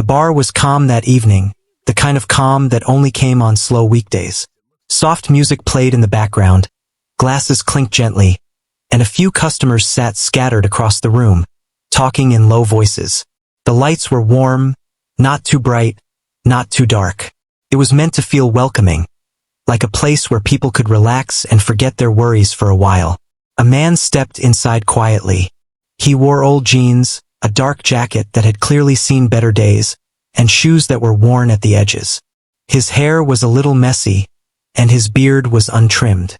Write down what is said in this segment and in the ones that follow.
bar was calm that evening, the kind of calm that only came on slow weekdays. Soft music played in the background, glasses clinked gently, and a few customers sat scattered across the room, talking in low voices. The lights were warm, not too bright, not too dark. It was meant to feel welcoming, like a place where people could relax and forget their worries for a while. A man stepped inside quietly. He wore old jeans, a dark jacket that had clearly seen better days, and shoes that were worn at the edges. His hair was a little messy, and his beard was untrimmed.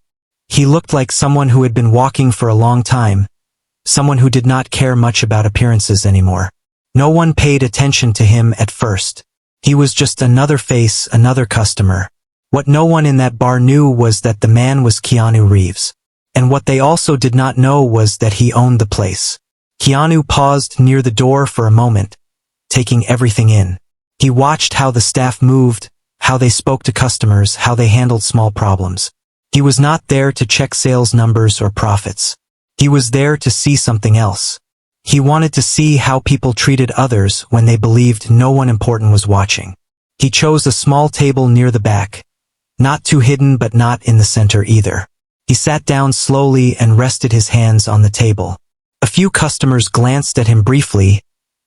He looked like someone who had been walking for a long time, someone who did not care much about appearances anymore. No one paid attention to him at first. He was just another face, another customer. What no one in that bar knew was that the man was Keanu Reeves. And what they also did not know was that he owned the place. Keanu paused near the door for a moment, taking everything in. He watched how the staff moved, how they spoke to customers, how they handled small problems. He was not there to check sales numbers or profits. He was there to see something else. He wanted to see how people treated others when they believed no one important was watching. He chose a small table near the back, not too hidden but not in the center either. He sat down slowly and rested his hands on the table. A few customers glanced at him briefly,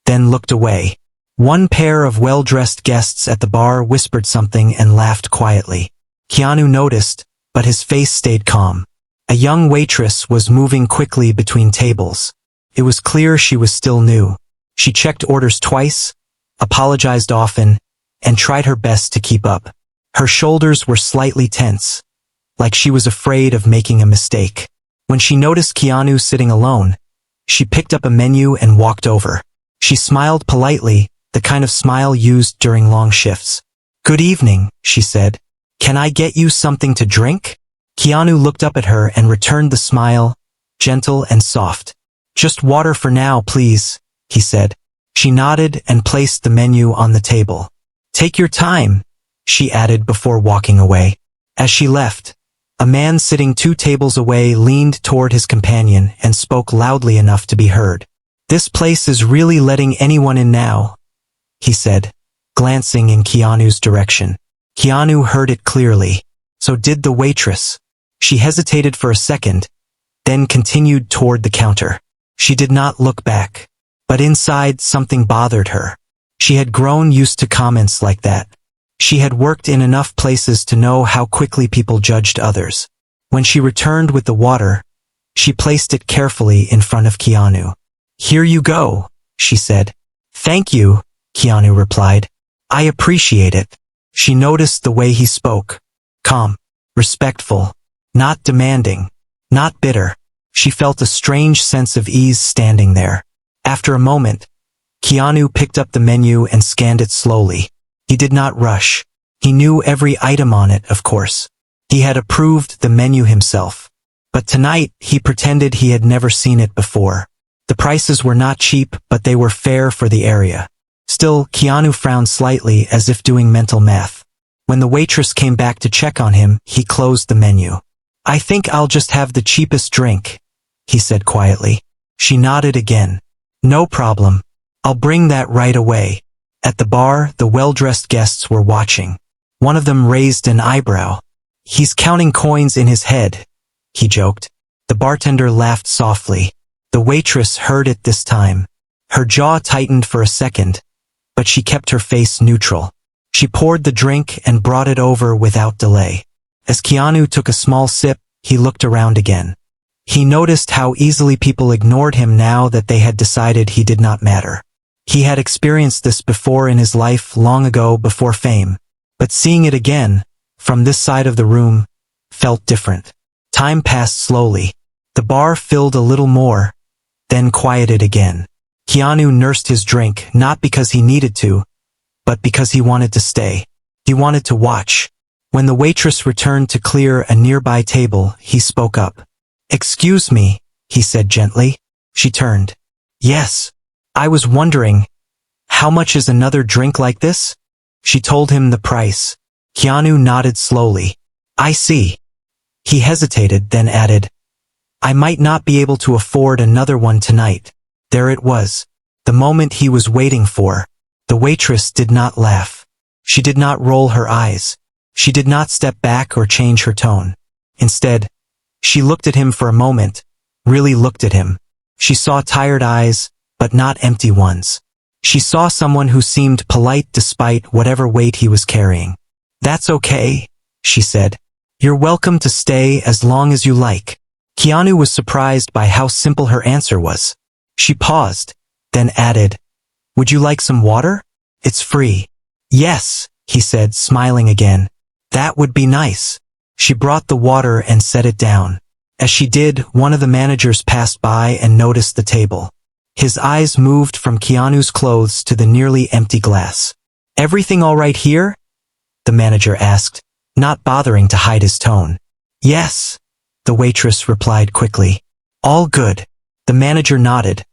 then looked away. One pair of well-dressed guests at the bar whispered something and laughed quietly. Keanu noticed, but his face stayed calm. A young waitress was moving quickly between tables. It was clear she was still new. She checked orders twice, apologized often, and tried her best to keep up. Her shoulders were slightly tense, like she was afraid of making a mistake. When she noticed Keanu sitting alone, she picked up a menu and walked over. She smiled politely, the kind of smile used during long shifts. "Good evening," she said. "Can I get you something to drink?" Keanu looked up at her and returned the smile, gentle and soft. "Just water for now, please," he said. She nodded and placed the menu on the table. "Take your time," she added before walking away. As she left, a man sitting 2 tables away leaned toward his companion and spoke loudly enough to be heard. "This place is really letting anyone in now," he said, glancing in Keanu's direction. Keanu heard it clearly. So did the waitress. She hesitated for a second, then continued toward the counter. She did not look back. But inside something bothered her. She had grown used to comments like that. She had worked in enough places to know how quickly people judged others. When she returned with the water, she placed it carefully in front of Keanu. "Here you go," she said. "Thank you," Keanu replied. "I appreciate it." She noticed the way he spoke. Calm, respectful, not demanding, not bitter. She felt a strange sense of ease standing there. After a moment, Keanu picked up the menu and scanned it slowly. He did not rush. He knew every item on it, of course. He had approved the menu himself. But tonight, he pretended he had never seen it before. The prices were not cheap, but they were fair for the area. Still, Keanu frowned slightly as if doing mental math. When the waitress came back to check on him, he closed the menu. "I think I'll just have the cheapest drink," he said quietly. She nodded again. "No problem. I'll bring that right away." At the bar, the well-dressed guests were watching. One of them raised an eyebrow. "He's counting coins in his head," he joked. The bartender laughed softly. The waitress heard it this time. Her jaw tightened for a second, but she kept her face neutral. She poured the drink and brought it over without delay. As Keanu took a small sip, he looked around again. He noticed how easily people ignored him now that they had decided he did not matter. He had experienced this before in his life long ago before fame, but seeing it again, from this side of the room, felt different. Time passed slowly. The bar filled a little more, then quieted again. Keanu nursed his drink not because he needed to, but because he wanted to stay. He wanted to watch. When the waitress returned to clear a nearby table, he spoke up. "Excuse me," he said gently. She turned. "Yes. I was wondering, how much is another drink like this?" She told him the price. Keanu nodded slowly. "I see." He hesitated, then added, "I might not be able to afford another one tonight." There it was. The moment he was waiting for. The waitress did not laugh. She did not roll her eyes. She did not step back or change her tone. Instead, she looked at him for a moment, really looked at him. She saw tired eyes, but not empty ones. She saw someone who seemed polite despite whatever weight he was carrying. "That's okay," she said. "You're welcome to stay as long as you like." Keanu was surprised by how simple her answer was. She paused, then added, "Would you like some water? It's free." "Yes," he said, smiling again. "That would be nice." She brought the water and set it down. As she did, one of the managers passed by and noticed the table. His eyes moved from Keanu's clothes to the nearly empty glass. "Everything all right here?" the manager asked, not bothering to hide his tone. "Yes," the waitress replied quickly. "All good." The manager nodded,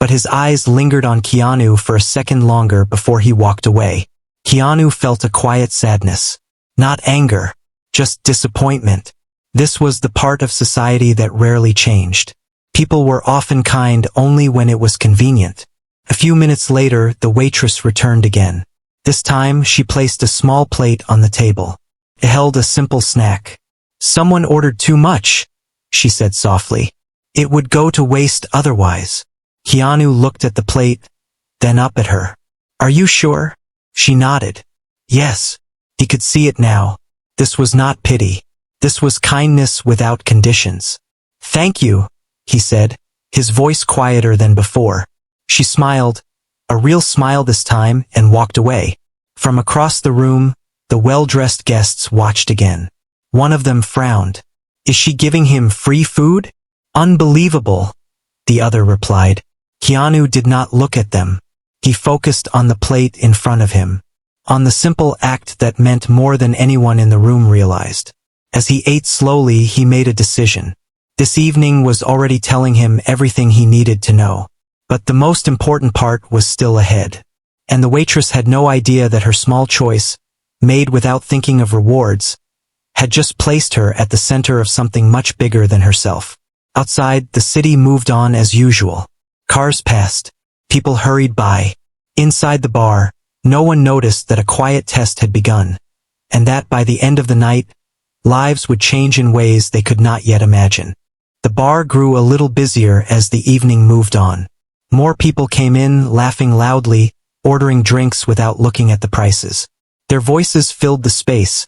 but his eyes lingered on Keanu for a second longer before he walked away. Keanu felt a quiet sadness. Not anger, just disappointment. This was the part of society that rarely changed. People were often kind only when it was convenient. A few minutes later, the waitress returned again. This time, she placed a small plate on the table. It held a simple snack. "Someone ordered too much," she said softly. "It would go to waste otherwise." Keanu looked at the plate, then up at her. "Are you sure?" She nodded. Yes. He could see it now. This was not pity. This was kindness without conditions. "Thank you," he said, his voice quieter than before. She smiled, a real smile this time, and walked away. From across the room, the well-dressed guests watched again. One of them frowned. "Is she giving him free food?" "Unbelievable," the other replied. Keanu did not look at them. He focused on the plate in front of him, on the simple act that meant more than anyone in the room realized. As he ate slowly, he made a decision. This evening was already telling him everything he needed to know. But the most important part was still ahead. And the waitress had no idea that her small choice, made without thinking of rewards, had just placed her at the center of something much bigger than herself. Outside, the city moved on as usual. Cars passed. People hurried by. Inside the bar, no one noticed that a quiet test had begun, and that by the end of the night, lives would change in ways they could not yet imagine. The bar grew a little busier as the evening moved on. More people came in, laughing loudly, ordering drinks without looking at the prices. Their voices filled the space,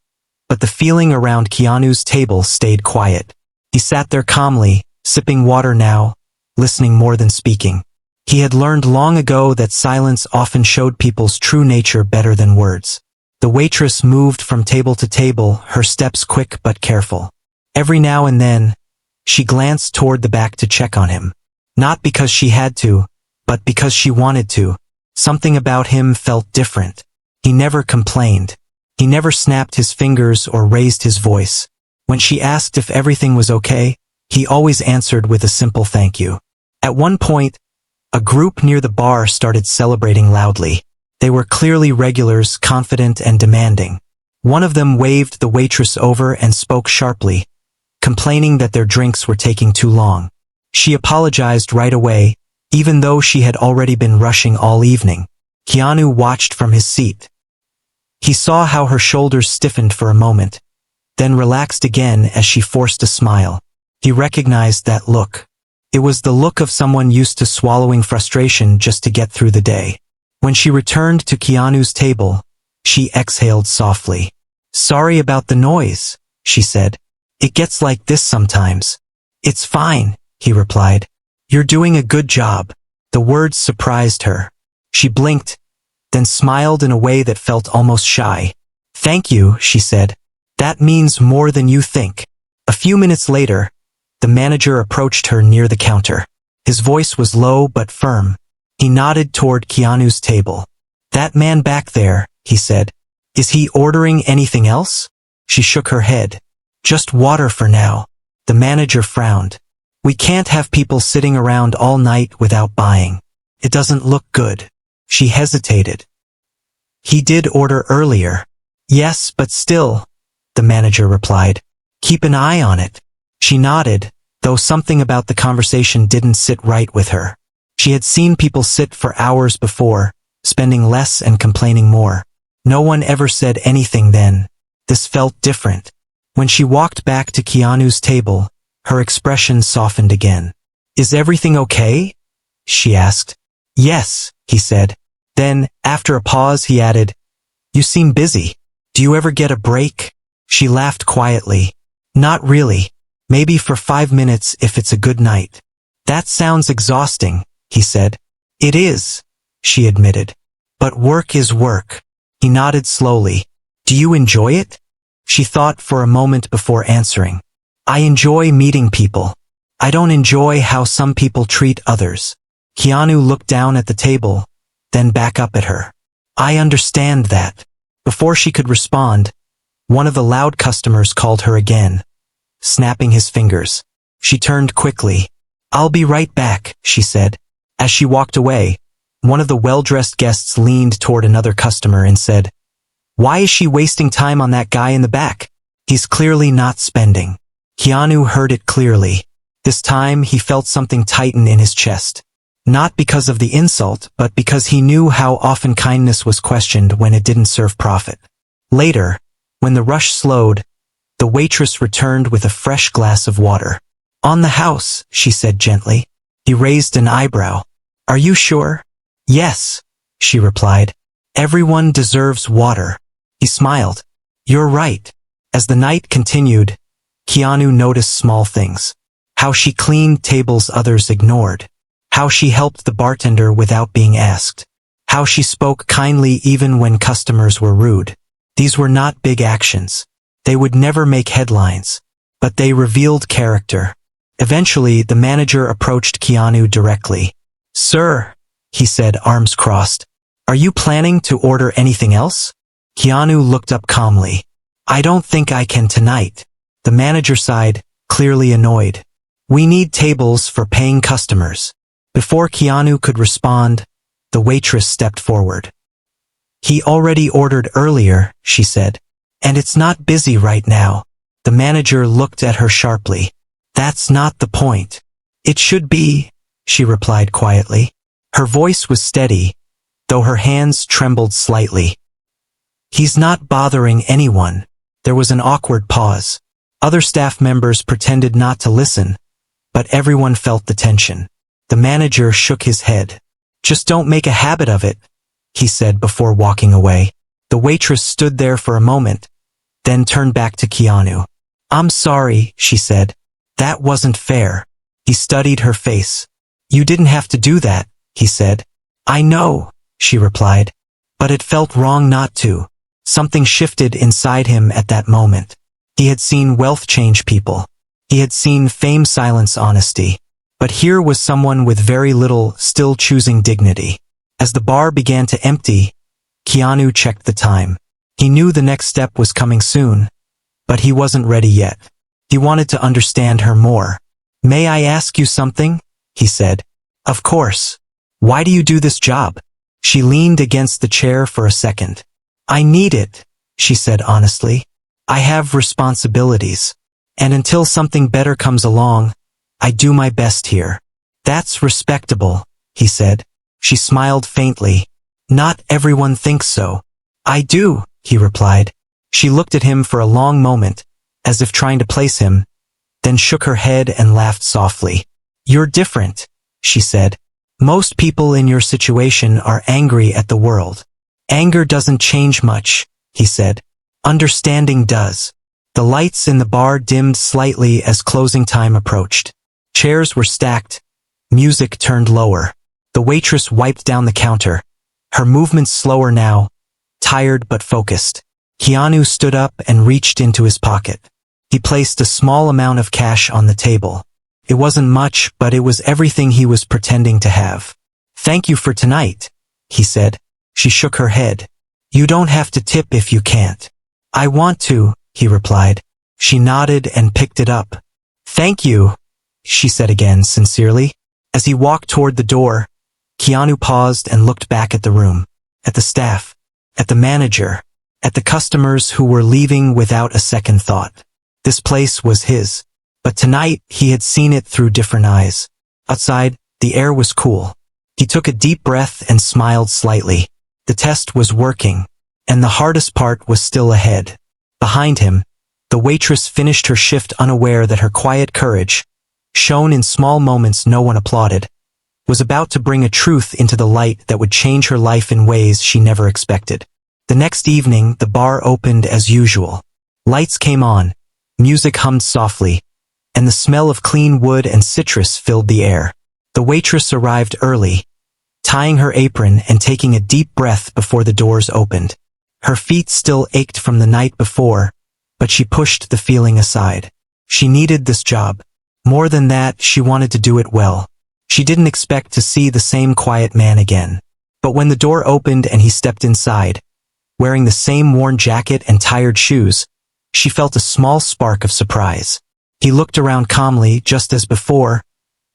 but the feeling around Keanu's table stayed quiet. He sat there calmly, sipping water now, listening more than speaking. He had learned long ago that silence often showed people's true nature better than words. The waitress moved from table to table, her steps quick but careful. Every now and then, she glanced toward the back to check on him. Not because she had to, but because she wanted to. Something about him felt different. He never complained. He never snapped his fingers or raised his voice. When she asked if everything was okay, he always answered with a simple thank you. At one point, a group near the bar started celebrating loudly. They were clearly regulars, confident and demanding. One of them waved the waitress over and spoke sharply, complaining that their drinks were taking too long. She apologized right away, even though she had already been rushing all evening. Keanu watched from his seat. He saw how her shoulders stiffened for a moment, then relaxed again as she forced a smile. He recognized that look. It was the look of someone used to swallowing frustration just to get through the day. When she returned to Keanu's table, she exhaled softly. "Sorry about the noise," she said. "It gets like this sometimes." "It's fine," he replied. "You're doing a good job." The words surprised her. She blinked, then smiled in a way that felt almost shy. "Thank you," she said. "That means more than you think." A few minutes later, the manager approached her near the counter. His voice was low but firm. He nodded toward Keanu's table. "That man back there," he said. "Is he ordering anything else?" She shook her head. "Just water for now." The manager frowned. "We can't have people sitting around all night without buying. It doesn't look good." She hesitated. "He did order earlier." "Yes, but still," the manager replied. "Keep an eye on it." She nodded, though something about the conversation didn't sit right with her. She had seen people sit for hours before, spending less and complaining more. No one ever said anything then. This felt different. When she walked back to Keanu's table, her expression softened again. "Is everything okay?" she asked. "Yes," he said. Then, after a pause, he added, "You seem busy. Do you ever get a break?" She laughed quietly. "Not really. Maybe for 5 minutes if it's a good night." "That sounds exhausting," he said. "It is," she admitted. "But work is work." He nodded slowly. "Do you enjoy it?" She thought for a moment before answering. "I enjoy meeting people. I don't enjoy how some people treat others." Keanu looked down at the table, then back up at her. "I understand that." Before she could respond, one of the loud customers called her again, snapping his fingers. She turned quickly. "I'll be right back," she said. As she walked away, one of the well-dressed guests leaned toward another customer and said, "Why is she wasting time on that guy in the back? He's clearly not spending." Keanu heard it clearly. This time he felt something tighten in his chest. Not because of the insult, but because he knew how often kindness was questioned when it didn't serve profit. Later, when the rush slowed, the waitress returned with a fresh glass of water. "On the house," she said gently. He raised an eyebrow. "Are you sure?" "Yes," she replied. "Everyone deserves water." He smiled. "You're right." As the night continued, Keanu noticed small things. How she cleaned tables others ignored. How she helped the bartender without being asked. How she spoke kindly even when customers were rude. These were not big actions. They would never make headlines. But they revealed character. Eventually, the manager approached Keanu directly. "Sir," he said, arms crossed, "are you planning to order anything else?" Keanu looked up calmly. "I don't think I can tonight." The manager sighed, clearly annoyed. "We need tables for paying customers." Before Keanu could respond, the waitress stepped forward. "He already ordered earlier," she said. "And it's not busy right now." The manager looked at her sharply. "That's not the point." "It should be," she replied quietly. Her voice was steady, though her hands trembled slightly. "He's not bothering anyone." There was an awkward pause. Other staff members pretended not to listen, but everyone felt the tension. The manager shook his head. "Just don't make a habit of it," he said before walking away. The waitress stood there for a moment, then turned back to Keanu. "I'm sorry," she said. "That wasn't fair." He studied her face. "You didn't have to do that," he said. "I know," she replied. "But it felt wrong not to." Something shifted inside him at that moment. He had seen wealth change people. He had seen fame silence honesty. But here was someone with very little still choosing dignity. As the bar began to empty, Keanu checked the time. He knew the next step was coming soon, but he wasn't ready yet. He wanted to understand her more. "May I ask you something?" he said. "Of course. Why do you do this job?" She leaned against the chair for a second. "I need it," she said honestly. "I have responsibilities. And until something better comes along, I do my best here." "That's respectable," he said. She smiled faintly. "Not everyone thinks so." "I do," he replied. She looked at him for a long moment, as if trying to place him, then shook her head and laughed softly. "You're different," she said. "Most people in your situation are angry at the world." "Anger doesn't change much," he said. "Understanding does." The lights in the bar dimmed slightly as closing time approached. Chairs were stacked. Music turned lower. The waitress wiped down the counter. Her movements slower now, tired but focused. Keanu stood up and reached into his pocket. He placed a small amount of cash on the table. It wasn't much, but it was everything he was pretending to have. "Thank you for tonight," he said. She shook her head. "You don't have to tip if you can't." "I want to," he replied. She nodded and picked it up. "Thank you," she said again sincerely. As he walked toward the door, Keanu paused and looked back at the room, at the staff, at the manager, at the customers who were leaving without a second thought. This place was his. But tonight, he had seen it through different eyes. Outside, the air was cool. He took a deep breath and smiled slightly. The test was working, and the hardest part was still ahead. Behind him, the waitress finished her shift unaware that her quiet courage, shown in small moments no one applauded, was about to bring a truth into the light that would change her life in ways she never expected. The next evening, the bar opened as usual. Lights came on, music hummed softly, and the smell of clean wood and citrus filled the air. The waitress arrived early, tying her apron and taking a deep breath before the doors opened. Her feet still ached from the night before, but she pushed the feeling aside. She needed this job. More than that, she wanted to do it well. She didn't expect to see the same quiet man again. But when the door opened and he stepped inside, wearing the same worn jacket and tired shoes, she felt a small spark of surprise. He looked around calmly, just as before,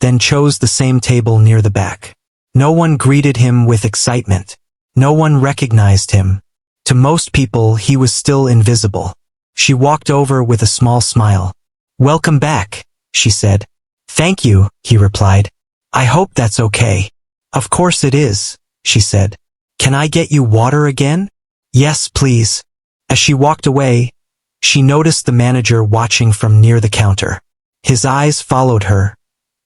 then chose the same table near the back. No one greeted him with excitement. No one recognized him. To most people, he was still invisible. She walked over with a small smile. "Welcome back," she said. "Thank you," he replied. "I hope that's okay." "Of course it is," she said. "Can I get you water again?" "Yes, please." As she walked away, she noticed the manager watching from near the counter. His eyes followed her,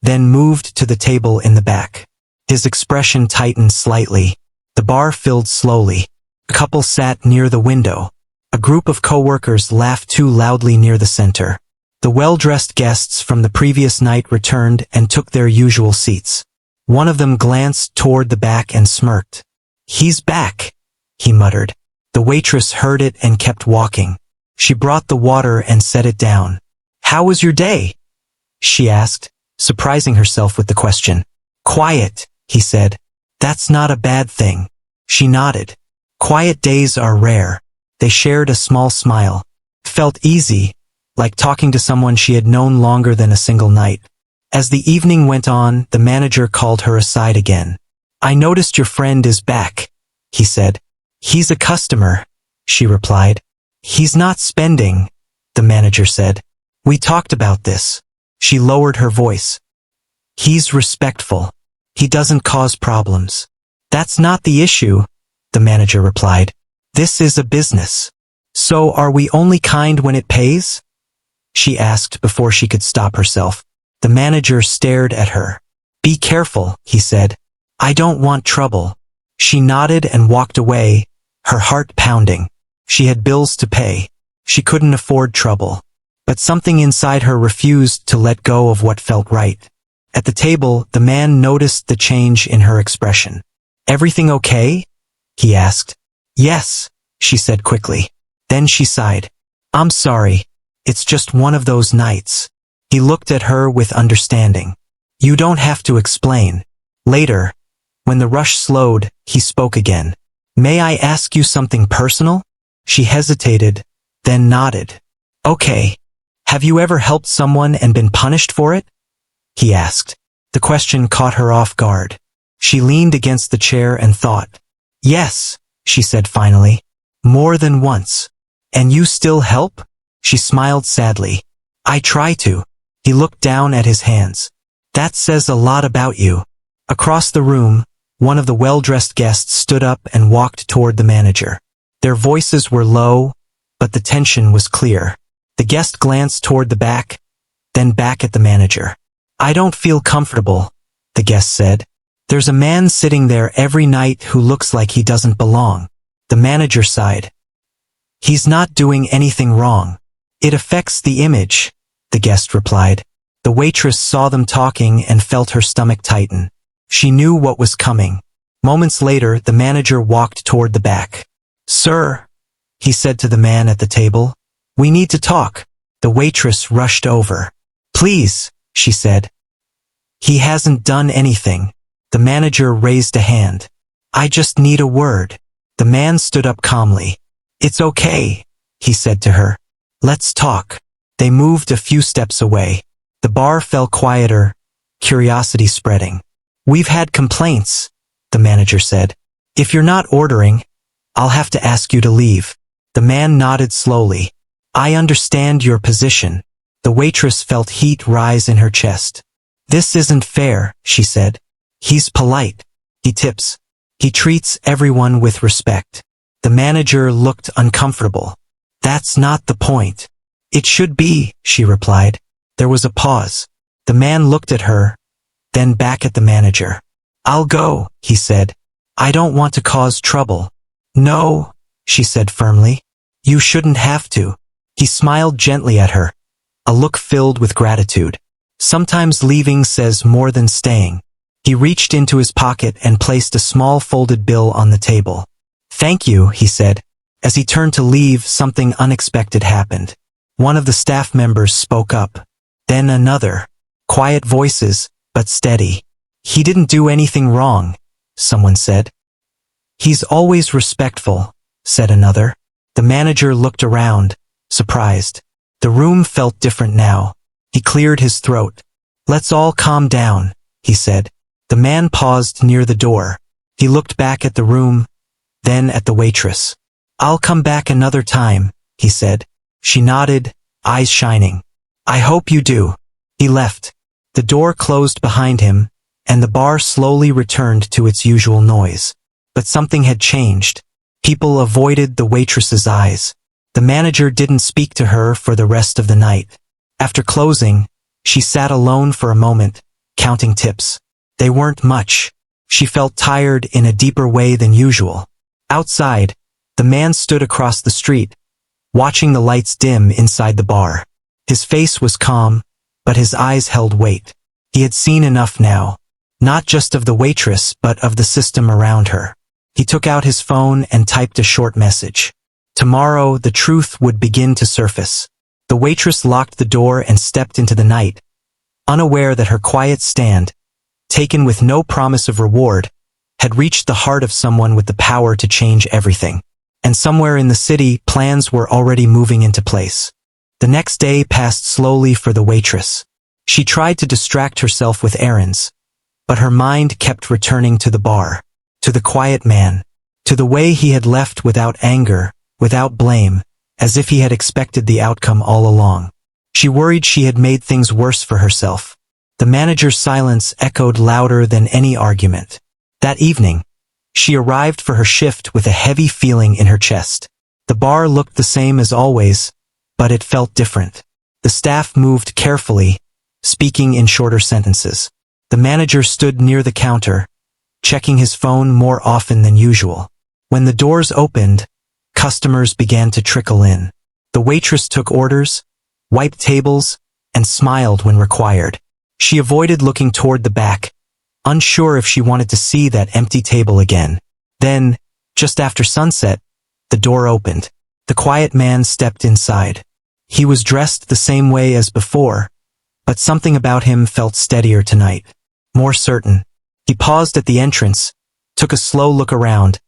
then moved to the table in the back. His expression tightened slightly. The bar filled slowly. A couple sat near the window. A group of coworkers laughed too loudly near the center. The well-dressed guests from the previous night returned and took their usual seats. One of them glanced toward the back and smirked. "He's back," he muttered. The waitress heard it and kept walking. She brought the water and set it down. "How was your day?" she asked, surprising herself with the question. "Quiet," he said. "That's not a bad thing." She nodded. Quiet days are rare. They shared a small smile. Felt easy, like talking to someone she had known longer than a single night. As the evening went on, the manager called her aside again. "I noticed your friend is back," he said. "He's a customer," she replied. "He's not spending," the manager said. "We talked about this." She lowered her voice. "He's respectful. He doesn't cause problems." "That's not the issue," the manager replied. "This is a business." "So are we only kind when it pays?" she asked before she could stop herself. The manager stared at her. "Be careful," he said. "I don't want trouble." She nodded and walked away, her heart pounding. She had bills to pay. She couldn't afford trouble. But something inside her refused to let go of what felt right. At the table, the man noticed the change in her expression. "Everything okay?" he asked. "Yes," she said quickly. Then she sighed. "I'm sorry. It's just one of those nights." He looked at her with understanding. "You don't have to explain." Later, when the rush slowed, he spoke again. "May I ask you something personal?" She hesitated, then nodded. "Okay. Have you ever helped someone and been punished for it?" he asked. The question caught her off guard. She leaned against the chair and thought. "Yes," she said finally. "More than once." "And you still help?" She smiled sadly. "I try to." He looked down at his hands. "That says a lot about you." Across the room, one of the well-dressed guests stood up and walked toward the manager. Their voices were low, but the tension was clear. The guest glanced toward the back, then back at the manager. "I don't feel comfortable," the guest said. "There's a man sitting there every night who looks like he doesn't belong." The manager sighed. "He's not doing anything wrong. It affects the image," the guest replied. The waitress saw them talking and felt her stomach tighten. She knew what was coming. Moments later, the manager walked toward the back. "Sir," he said to the man at the table, "we need to talk." The waitress rushed over. "Please," she said. "He hasn't done anything." The manager raised a hand. "I just need a word." The man stood up calmly. "It's okay," he said to her. "Let's talk." They moved a few steps away. The bar fell quieter, curiosity spreading. "We've had complaints," the manager said. "If you're not ordering, I'll have to ask you to leave." The man nodded slowly. "I understand your position." The waitress felt heat rise in her chest. "This isn't fair," she said. "He's polite. He tips." He treats everyone with respect. The manager looked uncomfortable. That's not the point. It should be, she replied. There was a pause. The man looked at her, then back at the manager. I'll go, he said. I don't want to cause trouble. No, she said firmly. You shouldn't have to. He smiled gently at her, a look filled with gratitude. Sometimes leaving says more than staying. He reached into his pocket and placed a small folded bill on the table. Thank you, he said. As he turned to leave, something unexpected happened. One of the staff members spoke up. Then another. Quiet voices, but steady. He didn't do anything wrong, someone said. He's always respectful, said another. The manager looked around, surprised. The room felt different now. He cleared his throat. Let's all calm down, he said. The man paused near the door. He looked back at the room, then at the waitress. I'll come back another time, he said. She nodded, eyes shining. I hope you do. He left. The door closed behind him, and the bar slowly returned to its usual noise. But something had changed. People avoided the waitress's eyes. The manager didn't speak to her for the rest of the night. After closing, she sat alone for a moment, counting tips. They weren't much. She felt tired in a deeper way than usual. Outside, the man stood across the street, watching the lights dim inside the bar. His face was calm, but his eyes held weight. He had seen enough now, not just of the waitress but of the system around her. He took out his phone and typed a short message. Tomorrow, the truth would begin to surface. The waitress locked the door and stepped into the night, unaware that her quiet stand, taken with no promise of reward, had reached the heart of someone with the power to change everything. And somewhere in the city, plans were already moving into place. The next day passed slowly for the waitress. She tried to distract herself with errands, but her mind kept returning to the bar, to the quiet man, to the way he had left without anger, without blame, as if he had expected the outcome all along. She worried she had made things worse for herself. The manager's silence echoed louder than any argument. That evening, she arrived for her shift with a heavy feeling in her chest. The bar looked the same as always, but it felt different. The staff moved carefully, speaking in shorter sentences. The manager stood near the counter, checking his phone more often than usual. When the doors opened, customers began to trickle in. The waitress took orders, wiped tables, and smiled when required. She avoided looking toward the back, unsure if she wanted to see that empty table again. Then, just after sunset, the door opened. The quiet man stepped inside. He was dressed the same way as before, but something about him felt steadier tonight, more certain. He paused at the entrance, took a slow look around,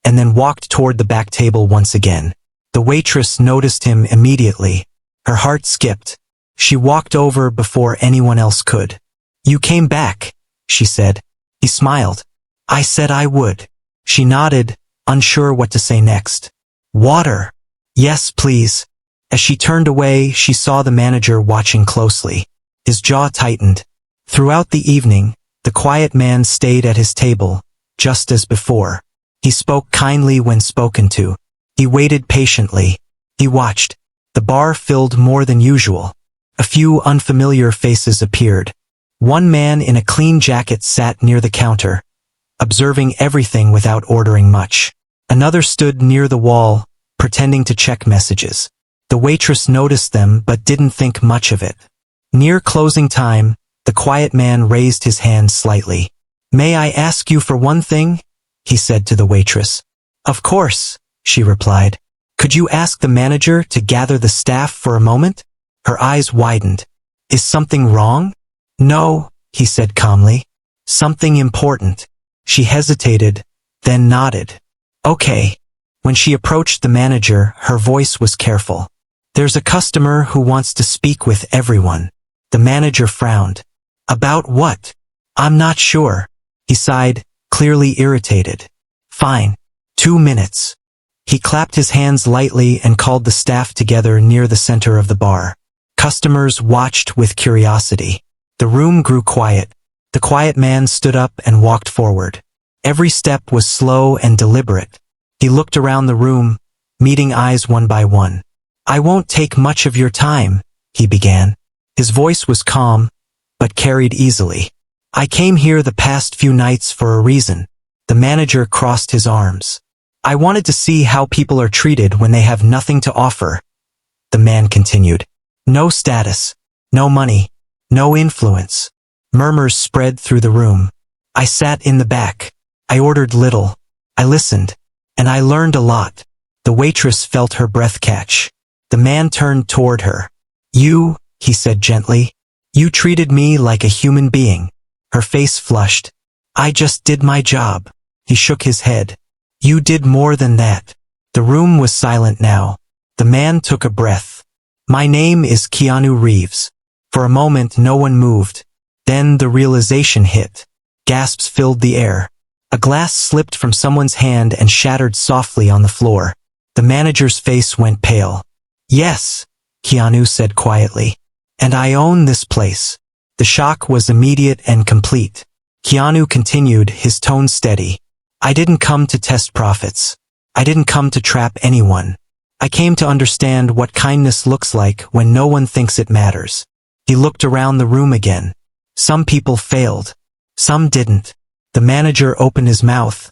and then walked toward the back table once again. The waitress noticed him immediately. Her heart skipped. She walked over before anyone else could. You came back, she said. He smiled. I said I would. She nodded, unsure what to say next. Water. Yes, please. As she turned away, she saw the manager watching closely. His jaw tightened. Throughout the evening, the quiet man stayed at his table, just as before. He spoke kindly when spoken to. He waited patiently. He watched. The bar filled more than usual. A few unfamiliar faces appeared. One man in a clean jacket sat near the counter, observing everything without ordering much. Another stood near the wall, pretending to check messages. The waitress noticed them but didn't think much of it. Near closing time, the quiet man raised his hand slightly. May I ask you for one thing? He said to the waitress. Of course, she replied. Could you ask the manager to gather the staff for a moment? Her eyes widened. Is something wrong? No, he said calmly. Something important. She hesitated, then nodded. Okay. When she approached the manager, her voice was careful. There's a customer who wants to speak with everyone. The manager frowned. About what? I'm not sure. He sighed, clearly irritated. Fine. 2 minutes. He clapped his hands lightly and called the staff together near the center of the bar. Customers watched with curiosity. The room grew quiet. The quiet man stood up and walked forward. Every step was slow and deliberate. He looked around the room, meeting eyes one by one. "I won't take much of your time," he began. His voice was calm, but carried easily. "I came here the past few nights for a reason." The manager crossed his arms. "I wanted to see how people are treated when they have nothing to offer." The man continued. "No status, no money, no influence." Murmurs spread through the room. I sat in the back. I ordered little. I listened. And I learned a lot. The waitress felt her breath catch. The man turned toward her. "You," he said gently. "You treated me like a human being." Her face flushed. "I just did my job." He shook his head. "You did more than that." The room was silent now. The man took a breath. "My name is Keanu Reeves." For a moment no one moved. Then the realization hit. Gasps filled the air. A glass slipped from someone's hand and shattered softly on the floor. The manager's face went pale. "Yes," Keanu said quietly. "And I own this place." The shock was immediate and complete. Keanu continued, his tone steady. "I didn't come to test profits. I didn't come to trap anyone. I came to understand what kindness looks like when no one thinks it matters." He looked around the room again. Some people failed. Some didn't. The manager opened his mouth,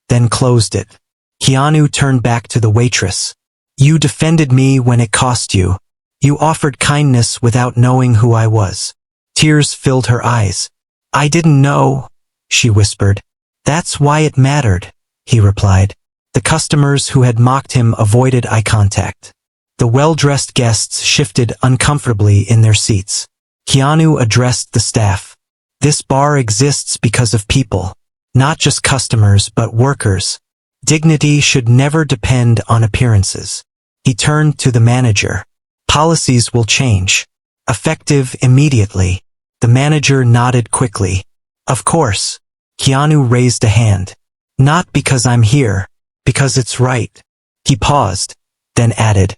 then closed it. Keanu turned back to the waitress. "You defended me when it cost you. You offered kindness without knowing who I was." Tears filled her eyes. "I didn't know," she whispered. "That's why it mattered," he replied. The customers who had mocked him avoided eye contact. The well-dressed guests shifted uncomfortably in their seats. Keanu addressed the staff. "This bar exists because of people, not just customers but workers. Dignity should never depend on appearances." He turned to the manager. "Policies will change. Effective immediately." The manager nodded quickly. "Of course." Keanu raised a hand. "Not because I'm here, because it's right." He paused, then added,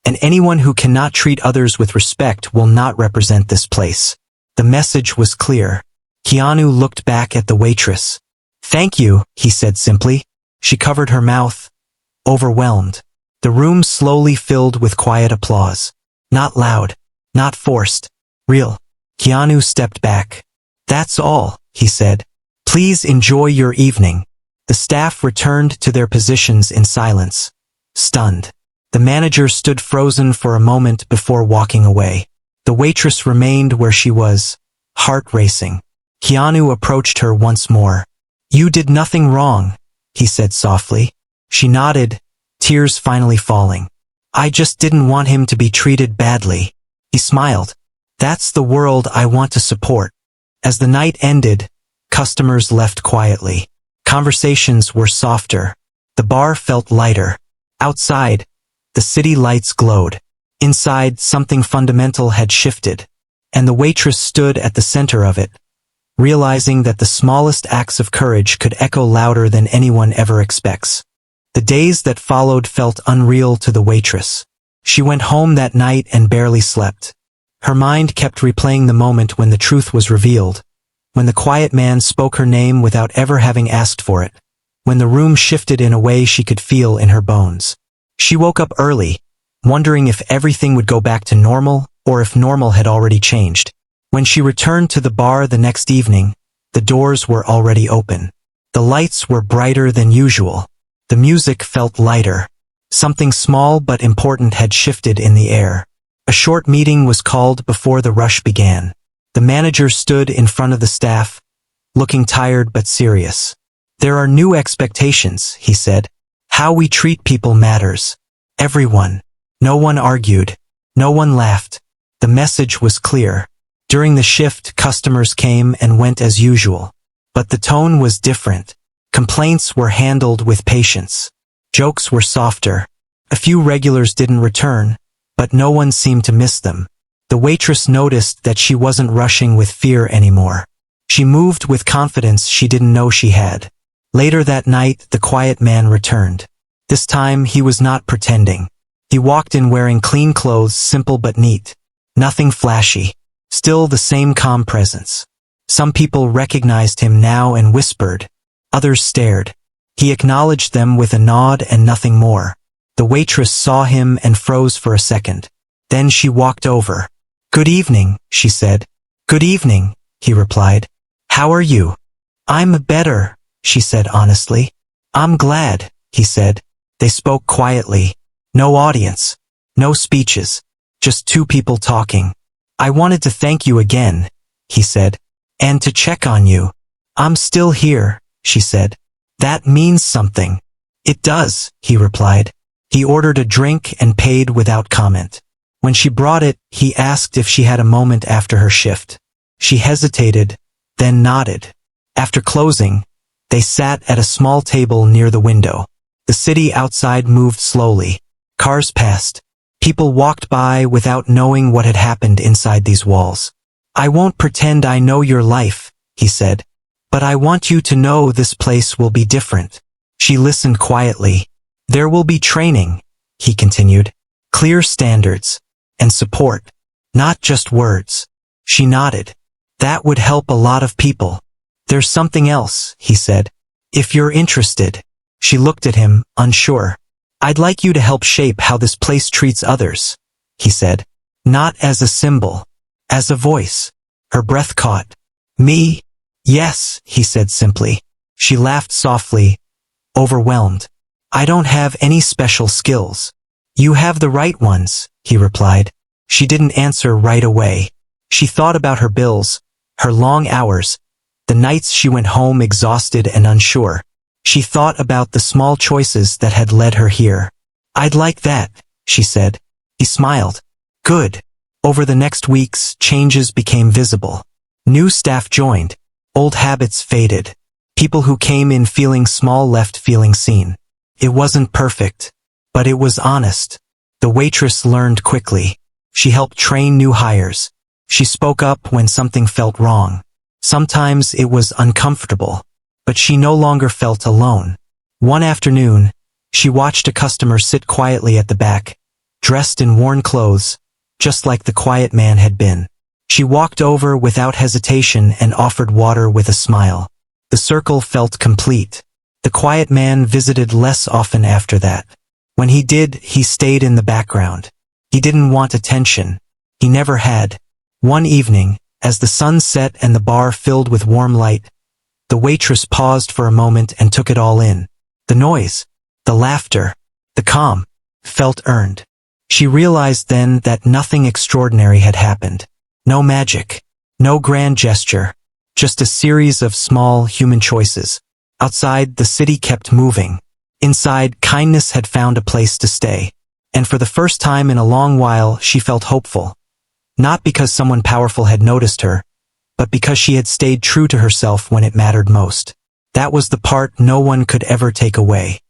"And anyone who cannot treat others with respect will not represent this place." The message was clear. Keanu looked back at the waitress. "Thank you," he said simply. She covered her mouth, overwhelmed. The room slowly filled with quiet applause. Not loud, not forced, real. Keanu stepped back. "That's all," he said. "Please enjoy your evening." The staff returned to their positions in silence, stunned. The manager stood frozen for a moment before walking away. The waitress remained where she was, heart racing. Keanu approached her once more. "You did nothing wrong," he said softly. She nodded, tears finally falling. "I just didn't want him to be treated badly." He smiled. "That's the world I want to support." As the night ended, customers left quietly. Conversations were softer. The bar felt lighter. Outside, the city lights glowed. Inside, something fundamental had shifted, and the waitress stood at the center of it, realizing that the smallest acts of courage could echo louder than anyone ever expects. The days that followed felt unreal to the waitress. She went home that night and barely slept. Her mind kept replaying the moment when the truth was revealed, when the quiet man spoke her name without ever having asked for it, when the room shifted in a way she could feel in her bones. She woke up early, wondering if everything would go back to normal or if normal had already changed. When she returned to the bar the next evening, the doors were already open. The lights were brighter than usual. The music felt lighter. Something small but important had shifted in the air. A short meeting was called before the rush began. The manager stood in front of the staff, looking tired but serious. "There are new expectations," he said. "How we treat people matters. Everyone." No one argued. No one laughed. The message was clear. During the shift, customers came and went as usual. But the tone was different. Complaints were handled with patience. Jokes were softer. A few regulars didn't return, but no one seemed to miss them. The waitress noticed that she wasn't rushing with fear anymore. She moved with confidence she didn't know she had. Later that night, the quiet man returned. This time, he was not pretending. He walked in wearing clean clothes, simple but neat. Nothing flashy. Still the same calm presence. Some people recognized him now and whispered, Others stared. He acknowledged them with a nod and nothing more. The waitress saw him and froze for a second. Then she walked over. "Good evening," she said. "Good evening," he replied. "How are you?" "I'm better," she said honestly. "I'm glad," he said. They spoke quietly. No audience. No speeches. Just two people talking. "I wanted to thank you again," he said. "And to check on you." "I'm still here," she said. "That means something." "It does," he replied. He ordered a drink and paid without comment. When she brought it, he asked if she had a moment after her shift. She hesitated, then nodded. After closing, they sat at a small table near the window. The city outside moved slowly. Cars passed. People walked by without knowing what had happened inside these walls. "I won't pretend I know your life," he said. "But I want you to know this place will be different." She listened quietly. "There will be training," he continued. "Clear standards. And support. Not just words." She nodded. "That would help a lot of people." "There's something else," he said. "If you're interested." She looked at him, unsure. "I'd like you to help shape how this place treats others," he said. "Not as a symbol. As a voice." Her breath caught. "Me?" "Yes," he said simply. She laughed softly, overwhelmed. "I don't have any special skills." "You have the right ones," he replied. She didn't answer right away. She thought about her bills, her long hours, the nights she went home exhausted and unsure. She thought about the small choices that had led her here. "I'd like that," she said. He smiled. "Good." Over the next weeks, changes became visible. New staff joined. Old habits faded. People who came in feeling small left feeling seen. It wasn't perfect, but it was honest. The waitress learned quickly. She helped train new hires. She spoke up when something felt wrong. Sometimes it was uncomfortable, but she no longer felt alone. One afternoon, she watched a customer sit quietly at the back, dressed in worn clothes, just like the quiet man had been. She walked over without hesitation and offered water with a smile. The circle felt complete. The quiet man visited less often after that. When he did, he stayed in the background. He didn't want attention. He never had. One evening, as the sun set and the bar filled with warm light, the waitress paused for a moment and took it all in. The noise, the laughter, the calm, felt earned. She realized then that nothing extraordinary had happened. No magic, no grand gesture, just a series of small human choices. Outside, the city kept moving. Inside, kindness had found a place to stay. And for the first time in a long while, she felt hopeful. Not because someone powerful had noticed her, but because she had stayed true to herself when it mattered most. That was the part no one could ever take away.